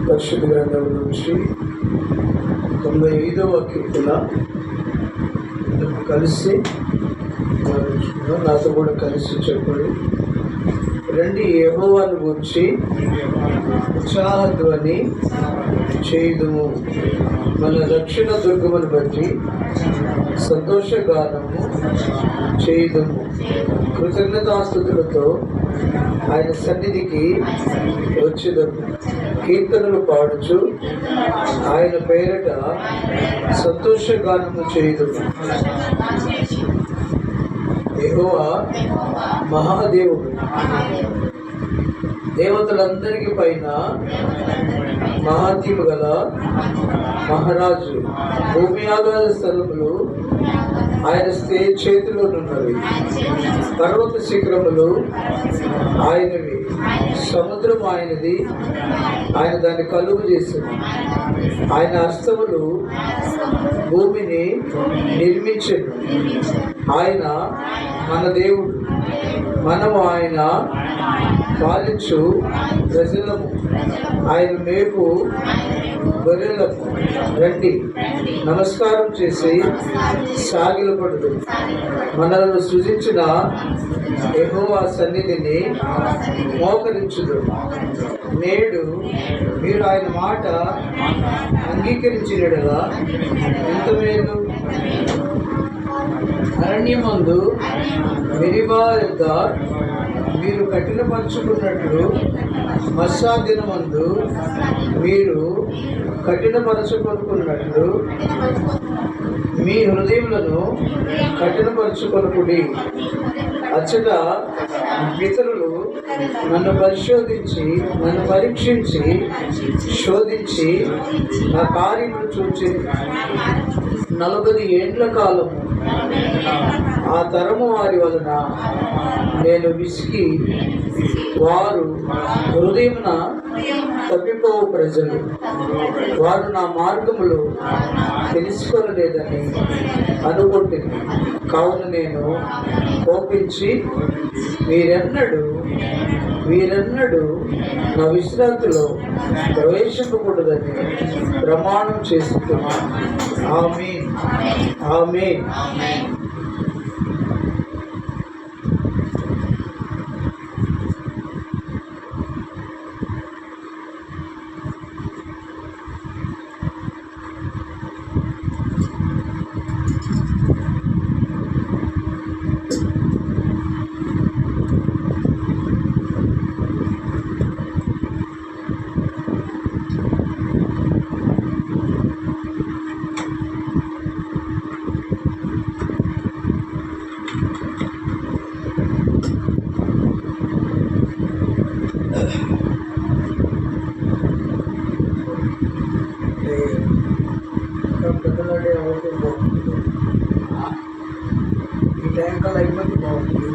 పరిశుద్ధ గ్రంథం నుంచి 95వ కీర్తన కలిసి నాతో కూడా కలిసి చెప్పండి. రండి, యెహోవాను గురించి ఉత్సాహధ్వని చేయుదుము, మన రక్షణ దుర్గమును బట్టి సంతోషగానము చేయుదుము. కృతజ్ఞతాస్తుతులతో ఆయన సన్నిధికి వచ్చేదము. కీర్తనలు పాడుచు ఆయన పేరట సంతోషగానము చేయుదుము. యెహోవా మహాదేవుడు, దేవతలందరికీ పైన మహాత్యము గల మహారాజు. భూమి ఆకాశ స్థలములు ఆయన చేతిలోనున్నవి, పర్వత శిఖరములు ఆయనవి, సముద్రం ఆయనది, ఆయన దాన్ని కలుగు చేసింది. ఆయన హస్తములు భూమిని నిర్మించెను. ఆయన మన దేవుడు, మనము ఆయన పాలించు ప్రజలము, ఆయన మేపు గొర్రెలకు. రండి, నమస్కారం చేసి సాగిలపడదు. మనలను సృజించిన యెహోవా సన్నిధిని మోకరించుదు. నేడు మీరు ఆయన మాట అంగీకరించినట్లుగా ఎంత మేలు. అరణ్యమందు మెరీబా యొద్ద మీరు కఠినపరుచుకున్నట్లు, మస్సా దినమందు మీరు కఠినపరచుకొనుకున్నట్లు మీ హృదయములను కఠినపరచుకొనుకుడి. అచ్చట పితరులు నన్ను పరిశోధించి, నన్ను పరీక్షించి శోధించి నా కార్యములు చూచి 40 ఏండ్ల కాలము ఆ తరము వారి వలన నేను విసిగి, వారు హృదయమున తప్పిపోవు ప్రజలు, వారు నా మార్గములు తెలుసుకొనలేదని అనుకుంటుంది. కావున నేను కోపించి వీరెన్నడూ నా విశ్రాంతిలో ప్రవేశింపకూడదని ప్రమాణం చేస్తున్నాను. ఆమేన్, ఆమేన్. ఈ టైం కల్లా అయిపోతే బాగుంటుంది.